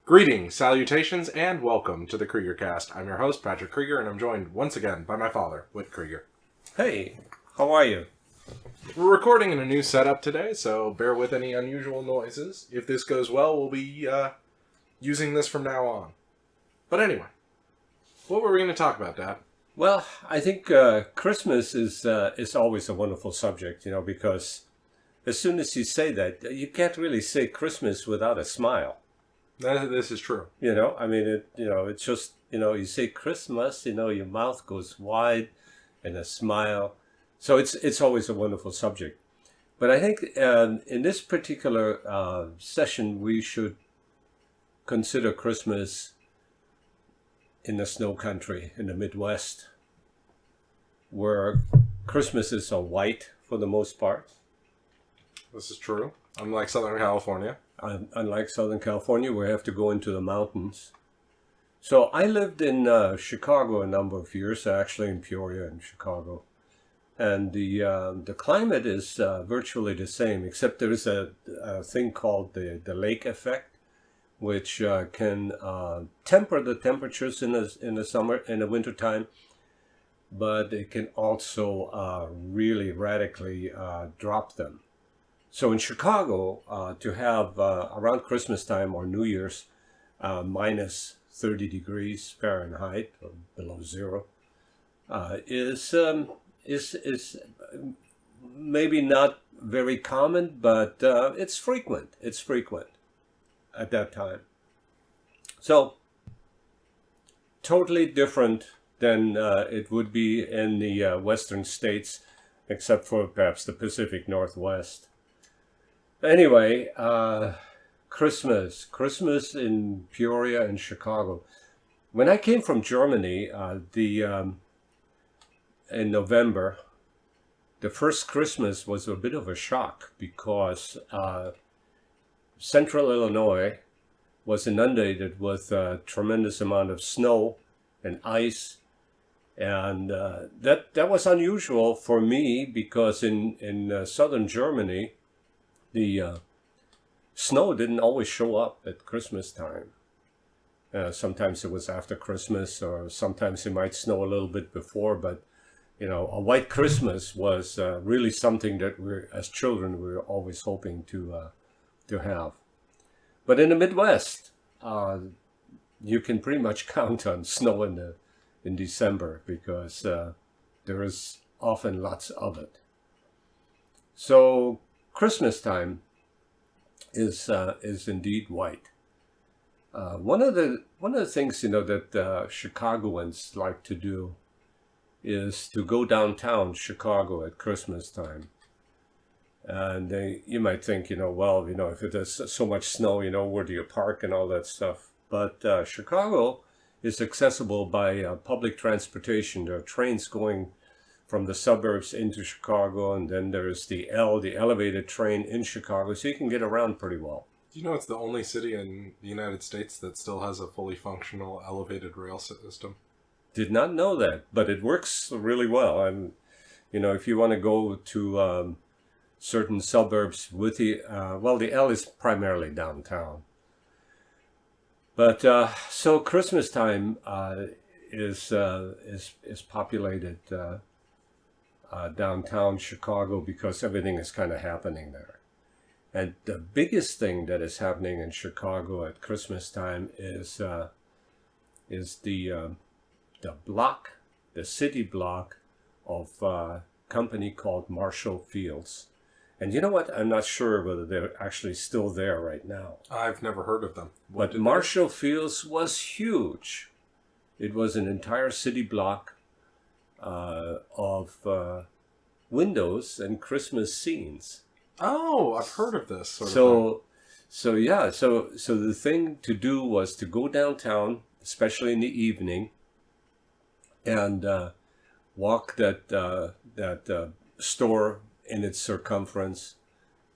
Greetings, salutations, and welcome to the Krieger Cast. I'm your host, Patrick Krieger, and I'm joined once again by my father, Whit Krieger. Hey, how are you? We're recording in a new setup today, so bear with any unusual noises. If this goes well, we'll be using this from now on. But anyway, what were we going to talk about, Dad? Well, I think Christmas is always a wonderful subject, because as soon as you say that, you can't really say Christmas without a smile. This is true. It's just, you say Christmas, your mouth goes wide and a smile. So it's always a wonderful subject. But I think in this particular session, we should consider Christmas in the snow country, in the Midwest, where Christmases are white for the most part. This is true. Unlike Southern California. Unlike Southern California, we have to go into the mountains. So I lived in Chicago a number of years, actually in Peoria in Chicago. And the climate is virtually the same, except there is a thing called the lake effect, which can temper the temperatures in the summer, in the wintertime, but it can also really radically drop them. So in Chicago, to have around Christmas time or New Year's, minus 30 degrees Fahrenheit or below zero, is maybe not very common, but it's frequent. It's frequent at that time. So totally different than it would be in the western states, except for perhaps the Pacific Northwest. Anyway, Christmas in Peoria and Chicago. When I came from Germany, in November, the first Christmas was a bit of a shock because central Illinois was inundated with a tremendous amount of snow and ice. And that was unusual for me because in southern Germany, the snow didn't always show up at Christmas time. Sometimes it was after Christmas, or sometimes it might snow a little bit before, but a white Christmas was really something that as children, we were always hoping to have. But in the Midwest, you can pretty much count on snow in December because there is often lots of it. So Christmas time is indeed white. One of the things that Chicagoans like to do is to go downtown Chicago at Christmas time. And you might think, if it has so much snow, where do you park and all that stuff. But Chicago is accessible by public transportation. There are trains going from the suburbs into Chicago, and then there's the elevated train in Chicago, so you can get around pretty well. Do you know it's the only city in the United States that still has a fully functional elevated rail system? Did not know that, but it works really well. If you want to go to certain suburbs with the L is primarily downtown. But so Christmas time is populated downtown Chicago because everything is kind of happening there. And the biggest thing that is happening in Chicago at Christmas time is the city block of a company called Marshall Fields. And you know what? I'm not sure whether they're actually still there right now. I've never heard of them. But Marshall Fields was huge. It was an entire city block of windows and Christmas scenes. Oh, I've heard of this sort of thing. So the thing to do was to go downtown, especially in the evening, and walk that store in its circumference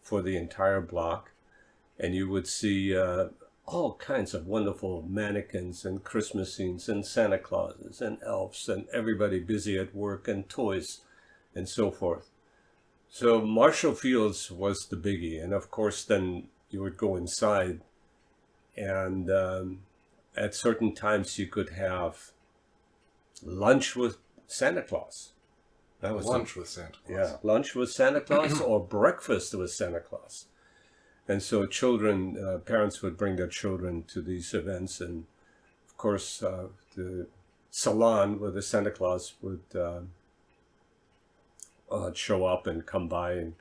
for the entire block, and you would see all kinds of wonderful mannequins and Christmas scenes and Santa Clauses and elves and everybody busy at work and toys and so forth. So Marshall Fields was the biggie, and of course then you would go inside and at certain times you could have lunch with Santa Claus. That was Lunch with Santa Claus. yeah, lunch with Santa Claus or breakfast with Santa Claus. And so children, parents would bring their children to these events, and of course the salon where the Santa Claus would show up and come by and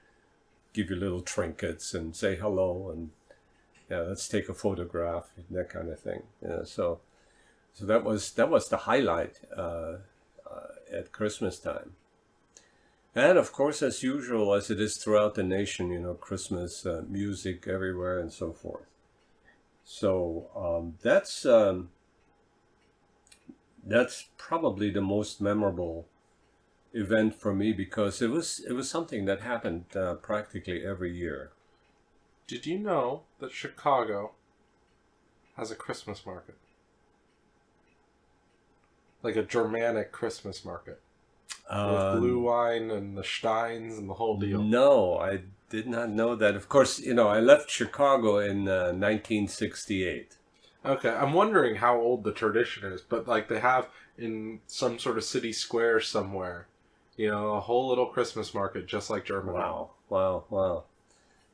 give you little trinkets and say hello and yeah, let's take a photograph, that kind of thing. Yeah, so that was the highlight at Christmas time. And of course, as usual, as it is throughout the nation, you know, Christmas music everywhere and so forth. So that's probably the most memorable event for me because it was something that happened practically every year. Did you know that Chicago has a Christmas market? Like a Germanic Christmas market. With blue wine and the Steins and the whole deal. No, I did not know that. Of course, you know, I left Chicago in 1968. Okay, I'm wondering how old the tradition is, but like they have in some sort of city square somewhere, you know, a whole little Christmas market just like Germany. Wow.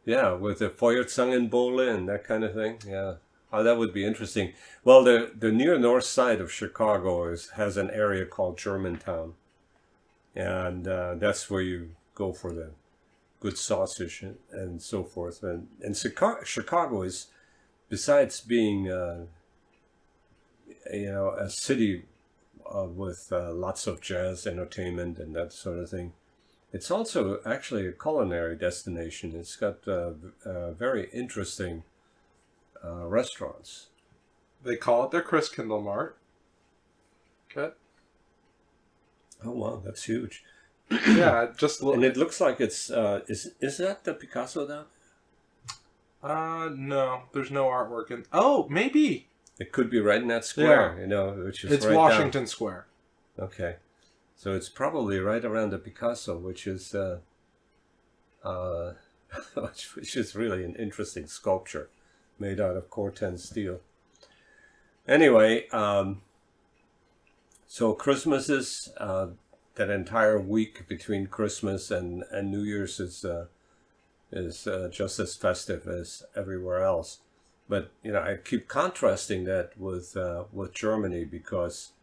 Yeah, with the Feuerzangenbowle and that kind of thing. Yeah. Oh, that would be interesting. Well, the near north side of Chicago has an area called Germantown. And that's where you go for the good sausage and so forth. And Chicago is, besides being, you know, a city with lots of jazz entertainment and that sort of thing, it's also actually a culinary destination. It's got very interesting restaurants. They call it their Christkindl Mart. Okay. Oh wow, that's huge! Yeah, just look. And it looks like it's is that the Picasso down? No, there's no artwork in. Oh, maybe it could be right in that square. Yeah. You know, which is it's right Washington down. Square. Okay, so it's probably right around the Picasso, which is which is really an interesting sculpture made out of Corten steel. Anyway. So Christmas is that entire week between Christmas and New Year's is just as festive as everywhere else. But you know, I keep contrasting that with Germany because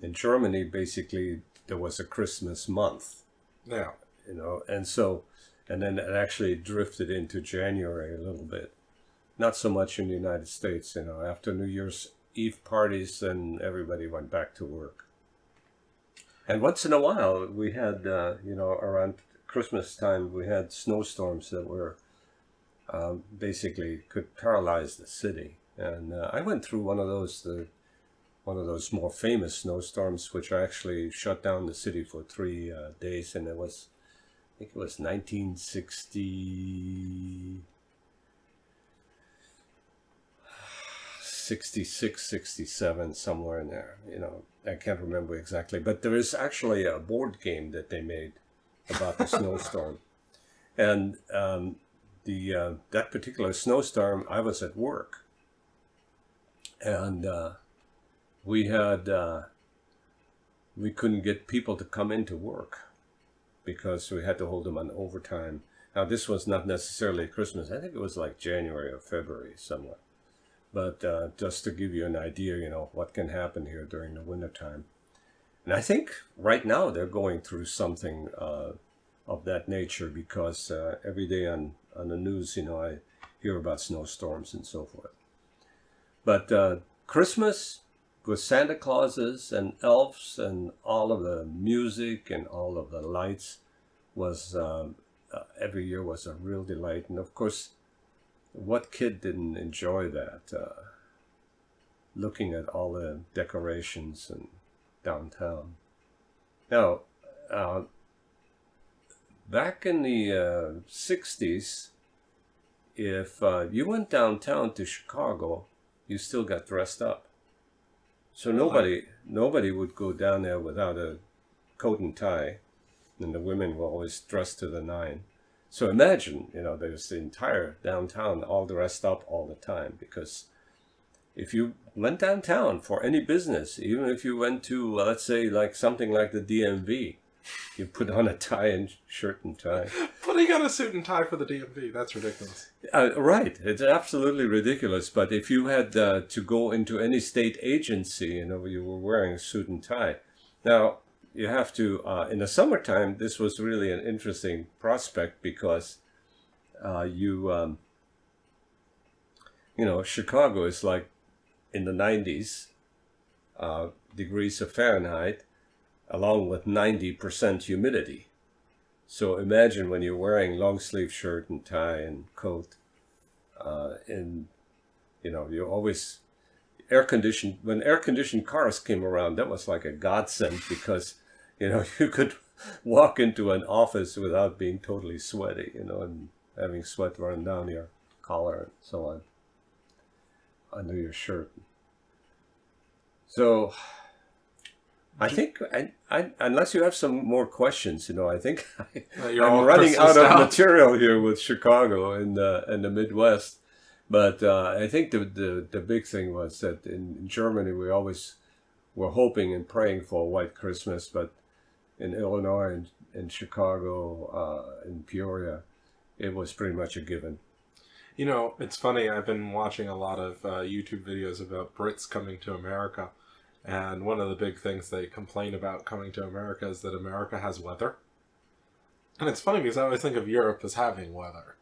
in Germany basically there was a Christmas month. Yeah. You know, and then it actually drifted into January a little bit. Not so much in the United States. You know, after New Year's Eve parties, then everybody went back to work. And once in a while, we had, you know, around Christmas time, we had snowstorms that were basically could paralyze the city. And I went through one of those more famous snowstorms, which actually shut down the city for 3 days. And it was, I think it was 1960. 66, 67, somewhere in there. You know, I can't remember exactly. But there is actually a board game that they made about the snowstorm. And that particular snowstorm, I was at work. And we couldn't get people to come into work because we had to hold them on overtime. Now, this was not necessarily Christmas. I think it was like January or February somewhere. But just to give you an idea, you know, what can happen here during the wintertime. And I think right now they're going through something of that nature because every day on the news, you know, I hear about snowstorms and so forth. But Christmas with Santa Clauses and elves and all of the music and all of the lights was every year was a real delight. And of course, what kid didn't enjoy that? Looking at all the decorations and downtown. Now, back in the 60s, if you went downtown to Chicago, you still got dressed up. So nobody would go down there without a coat and tie, and the women were always dressed to the nine. So imagine, you know, there's the entire downtown all dressed up all the time because if you went downtown for any business, even if you went to, let's say, like something like the DMV, you put on a tie and shirt and tie. Putting on a suit and tie for the DMV, that's ridiculous. Right, it's absolutely ridiculous. But if you had to go into any state agency, you were wearing a suit and tie. Now, you have to, in the summertime, this was really an interesting prospect because Chicago is like in the 90s degrees of Fahrenheit, along with 90% humidity. So imagine when you're wearing long sleeve shirt and tie and coat, you're always air-conditioned. When air-conditioned cars came around, that was like a godsend because, you could walk into an office without being totally sweaty, and having sweat run down your collar and so on, under your shirt. So I think, unless you have some more questions, I think I'm running out of material here with Chicago and the Midwest. But I think the big thing was that in Germany we always were hoping and praying for a white Christmas, but in Illinois and in Chicago, in Peoria, it was pretty much a given. It's funny. I've been watching a lot of YouTube videos about Brits coming to America. And one of the big things they complain about coming to America is that America has weather. And it's funny because I always think of Europe as having weather.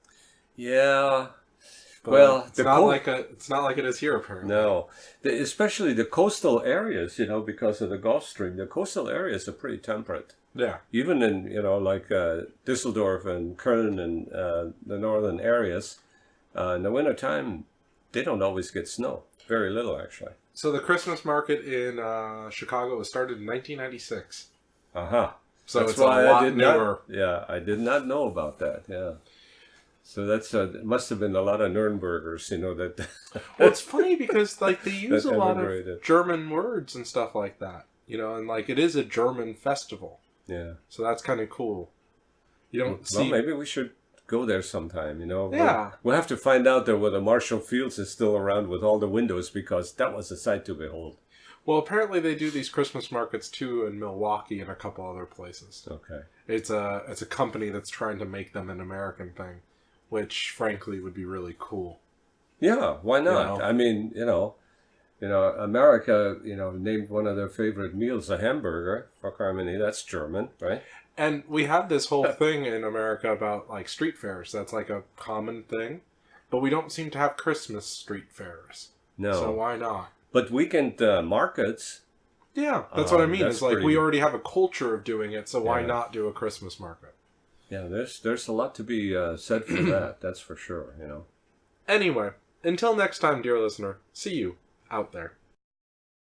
Yeah. But well, it's not like it is here, apparently. No. Especially the coastal areas, because of the Gulf Stream. The coastal areas are pretty temperate. Yeah. Even in, like Düsseldorf and Köln and the northern areas, in the wintertime, they don't always get snow. Very little, actually. So the Christmas market in Chicago was started in 1996. Uh-huh. So that's it's why a lot newer. I did not know about that, yeah. So that's it must have been a lot of Nürnbergers, that... Well, it's funny because, they use a lot of German words and stuff like that, and, it is a German festival. Yeah. So that's kind of cool. You don't see... Well, maybe we should go there sometime, Yeah. We'll have to find out there whether Marshall Fields is still around with all the windows, because that was a sight to behold. Well, apparently they do these Christmas markets too in Milwaukee and a couple other places. Okay. It's a company that's trying to make them an American thing, which frankly would be really cool. Yeah, why not? I mean, America, named one of their favorite meals a hamburger. For Carmine, that's German, right? And we have this whole thing in America about street fairs. That's a common thing, but we don't seem to have Christmas street fairs. No. So why not? But weekend markets. Yeah, that's what I mean. It's pretty... we already have a culture of doing it, so why not do a Christmas market? Yeah, there's a lot to be said for that. That's for sure. Anyway, until next time, dear listener. See you out there.